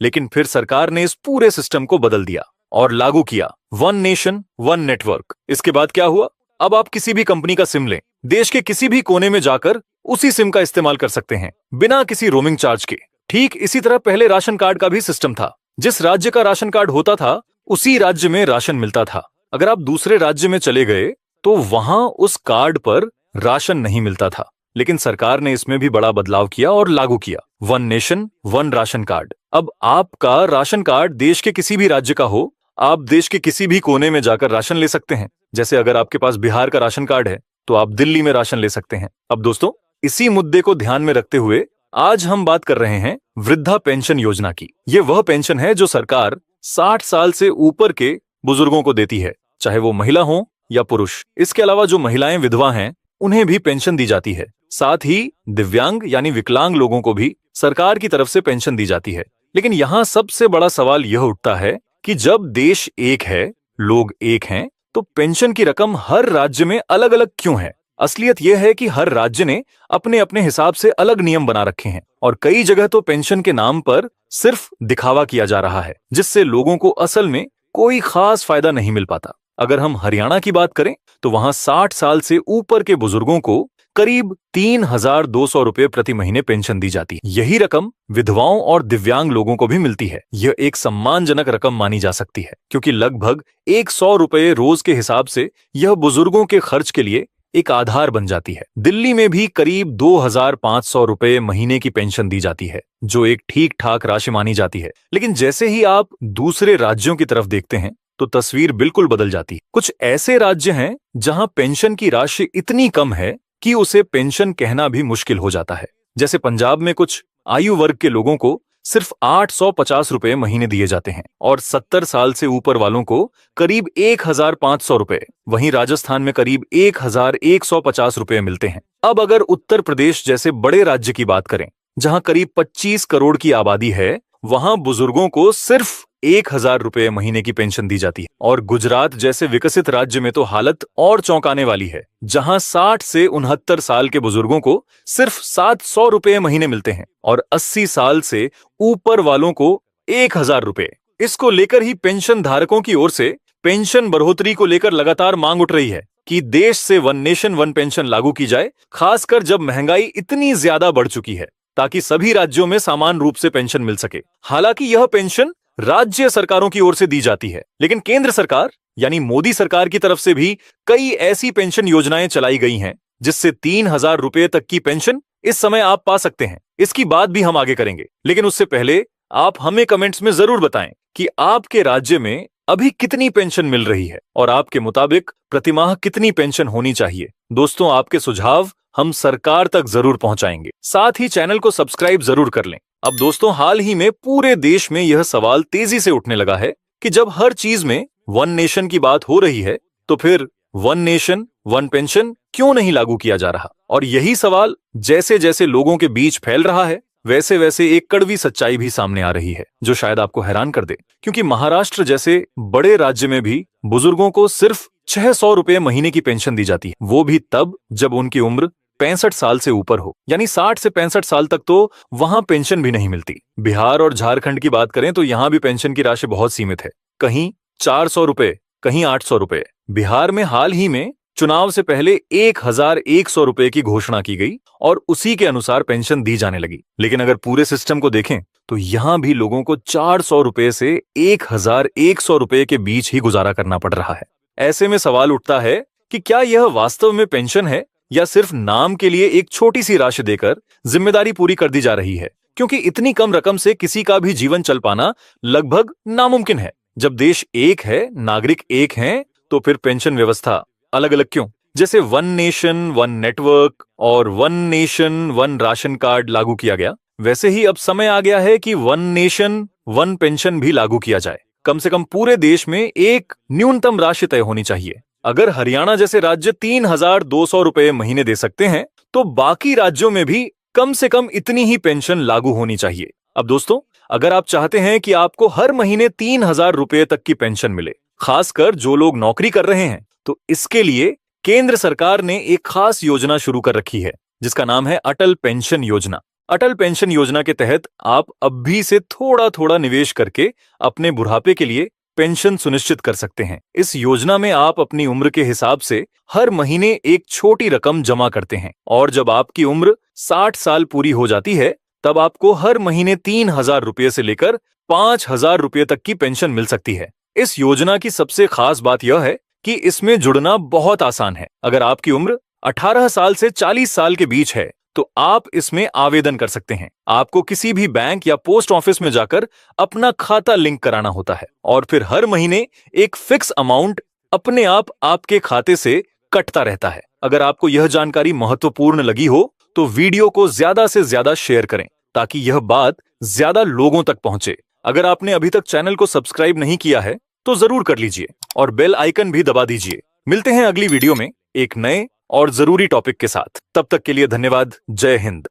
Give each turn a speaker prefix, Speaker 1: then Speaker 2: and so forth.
Speaker 1: लेकिन फिर सरकार ने इस पूरे सिस्टम को बदल दिया और लागू किया वन नेशन वन नेटवर्क। इसके बाद क्या हुआ? अब आप किसी भी कंपनी का सिम लें, देश के किसी भी कोने में जाकर उसी सिम का इस्तेमाल कर सकते हैं बिना किसी रोमिंग चार्ज के। ठीक इसी तरह पहले राशन कार्ड का भी सिस्टम था। जिस राज्य का राशन कार्ड होता था उसी राज्य में राशन मिलता था। अगर आप दूसरे राज्य में चले गए तो वहां उस कार्ड पर राशन नहीं मिलता था। लेकिन सरकार ने इसमें भी बड़ा बदलाव किया और लागू किया one nation one ration card. अब आपका राशन कार्ड देश के किसी भी राज्य का हो, आप देश के किसी भी कोने में जाकर राशन ले सकते हैं। जैसे अगर आपके पास बिहार का राशन कार्ड है तो आप दिल्ली में राशन ले सकते हैं। अब दोस्तों, इसी मुद्दे को ध्यान में रखते हुए आज हम बात कर रहे हैं वृद्धा पेंशन योजना की। ये वह पेंशन है जो सरकार 60 साल से ऊपर के बुजुर्गों को देती है, चाहे वो महिला हो या पुरुष। इसके अलावा जो महिलाएं विधवा हैं उन्हें भी पेंशन दी जाती है। साथ ही दिव्यांग यानी विकलांग लोगों को भी सरकार की तरफ से पेंशन दी जाती है। लेकिन यहाँ सबसे बड़ा सवाल यह उठता है कि जब देश एक है, लोग एक हैं, तो पेंशन की रकम हर राज्य में अलग अलग क्यों है? असलियत यह है कि हर राज्य ने अपने अपने हिसाब से अलग नियम बना रखे हैं और कई जगह तो पेंशन के नाम पर सिर्फ दिखावा किया जा रहा है, जिससे लोगों को असल में कोई खास फायदा नहीं मिल पाता। अगर हम हरियाणा की बात करें तो वहां 60 साल से ऊपर के बुजुर्गों को करीब 3,200 रुपए प्रति महीने पेंशन दी जाती है। यही रकम विधवाओं और दिव्यांग लोगों को भी मिलती है। यह एक सम्मानजनक रकम मानी जा सकती है क्योंकि लगभग 100 रुपए रोज के हिसाब से यह बुजुर्गों के खर्च के लिए एक आधार बन जाती है। दिल्ली में भी करीब 2,500 रुपए महीने की पेंशन दी जाती है, जो एक ठीक ठाक राशि मानी जाती है। लेकिन जैसे ही आप दूसरे राज्यों की तरफ देखते हैं तो तस्वीर बिल्कुल बदल जाती है। कुछ ऐसे राज्य हैं जहां पेंशन की राशि इतनी कम है कि उसे पेंशन कहना भी मुश्किल हो जाता है। जैसे पंजाब में कुछ आयु वर्ग के लोगों को सिर्फ 850 रुपए महीने दिए जाते हैं और 70 साल से ऊपर वालों को करीब 1,500 रुपए। वहीं राजस्थान में करीब 1,150 रुपए मिलते हैं। अब अगर उत्तर प्रदेश जैसे बड़े राज्य की बात करें, जहां करीब 25 करोड़ की आबादी है, वहां बुजुर्गों को सिर्फ 1,000 रुपए महीने की पेंशन दी जाती है। और गुजरात जैसे विकसित राज्य में तो हालत और चौंकाने वाली है, जहां 60 से 69 साल के बुजुर्गों को सिर्फ 700 रुपए महीने मिलते हैं और 80 साल से ऊपर वालों को 1,000 रुपए। इसको लेकर ही पेंशन धारकों की ओर से पेंशन बढ़ोतरी को लेकर लगातार मांग उठ रही है कि देश से वन नेशन वन पेंशन लागू की जाए, खासकर जब महंगाई इतनी ज्यादा बढ़ चुकी है, ताकि सभी राज्यों में समान रूप से पेंशन मिल सके। हालांकि यह पेंशन राज्य सरकारों की ओर से दी जाती है, लेकिन केंद्र सरकार यानी मोदी सरकार की तरफ से भी कई ऐसी पेंशन योजनाएं चलाई गई हैं जिससे 3,000 रुपए तक की पेंशन इस समय आप पा सकते हैं। इसकी बात भी हम आगे करेंगे, लेकिन उससे पहले आप हमें कमेंट्स में जरूर बताएं कि आपके राज्य में अभी कितनी पेंशन मिल रही है और आपके मुताबिक प्रतिमाह कितनी पेंशन होनी चाहिए। दोस्तों, आपके सुझाव हम सरकार तक जरूर पहुंचाएंगे। साथ ही चैनल को सब्सक्राइब जरूर कर लें। अब दोस्तों, हाल ही में पूरे देश में यह सवाल तेजी से उठने लगा है कि जब हर चीज में वन नेशन की बात हो रही है तो फिर वन नेशन वन पेंशन क्यों नहीं लागू किया जा रहा। और यही सवाल जैसे जैसे लोगों के बीच फैल रहा है, वैसे वैसे एक कड़वी सच्चाई भी सामने आ रही है जो शायद आपको हैरान कर दे। क्योंकि महाराष्ट्र जैसे बड़े राज्य में भी बुजुर्गों को सिर्फ 600 रुपए महीने की पेंशन दी जाती है, वो भी तब जब उनकी उम्र 65 साल से ऊपर हो। यानी 60 से 65 साल तक तो वहां पेंशन भी नहीं मिलती। बिहार और झारखंड की बात करें तो यहां भी पेंशन की राशि बहुत सीमित है, कहीं 400 रुपए, कहीं 800 रुपए। बिहार में हाल ही में चुनाव से पहले 1,100 रुपए की घोषणा की गई और उसी के अनुसार पेंशन दी जाने लगी। लेकिन अगर पूरे सिस्टम को देखें तो यहां भी लोगों को 400 रुपए से 1,100 रुपए के बीच ही गुजारा करना पड़ रहा है। ऐसे में सवाल उठता है कि क्या यह वास्तव में पेंशन है या सिर्फ नाम के लिए एक छोटी सी राशि देकर जिम्मेदारी पूरी कर दी जा रही है। क्योंकि इतनी कम रकम से किसी का भी जीवन चल पाना लगभग नामुमकिन है। जब देश एक है, नागरिक एक हैं, तो फिर पेंशन व्यवस्था अलग अलग क्यों? जैसे वन नेशन वन नेटवर्क और one nation one ration card लागू किया गया, वैसे ही अब समय आ गया है कि वन नेशन वन पेंशन भी लागू किया जाए। कम से कम पूरे देश में एक न्यूनतम राशि तय होनी चाहिए। अगर हरियाणा जैसे राज्य 3,200 रुपए महीने दे सकते हैं तो बाकी राज्यों में भी कम से कम इतनी ही पेंशन लागू होनी चाहिए। अब दोस्तों, अगर आप चाहते हैं कि आपको हर महीने 3,000 रुपए तक की पेंशन मिले, खासकर जो लोग नौकरी कर रहे हैं, तो इसके लिए केंद्र सरकार ने एक खास योजना शुरू कर रखी है जिसका नाम है अटल पेंशन योजना। अटल पेंशन योजना के तहत आप अब भी से थोड़ा थोड़ा निवेश करके अपने बुढ़ापे के लिए पेंशन सुनिश्चित कर सकते हैं। इस योजना में आप अपनी उम्र के हिसाब से हर महीने एक छोटी रकम जमा करते हैं और जब आपकी उम्र 60 साल पूरी हो जाती है तब आपको हर महीने 3,000 रुपये से लेकर 5,000 रुपये तक की पेंशन मिल सकती है। इस योजना की सबसे खास बात यह है कि इसमें जुड़ना बहुत आसान है। अगर आपकी उम्र 18 साल से 40 साल के बीच है तो आप इसमें आवेदन कर सकते हैं। आपको किसी भी बैंक या पोस्ट ऑफिस में जाकर अपना खाता लिंक कराना होता है और फिर हर महीने एक फिक्स अमाउंट अपने आप आपके खाते से कटता रहता है। अगर आपको यह जानकारी महत्वपूर्ण लगी हो तो वीडियो को ज्यादा से ज्यादा शेयर करें ताकि यह बात ज्यादा लोगों तक पहुंचे। अगर आपने अभी तक चैनल को सब्सक्राइब नहीं किया है तो जरूर कर लीजिए और बेल आइकन भी दबा दीजिए। मिलते हैं अगली वीडियो में एक नए और जरूरी टॉपिक के साथ। तब तक के लिए धन्यवाद। जय हिंद।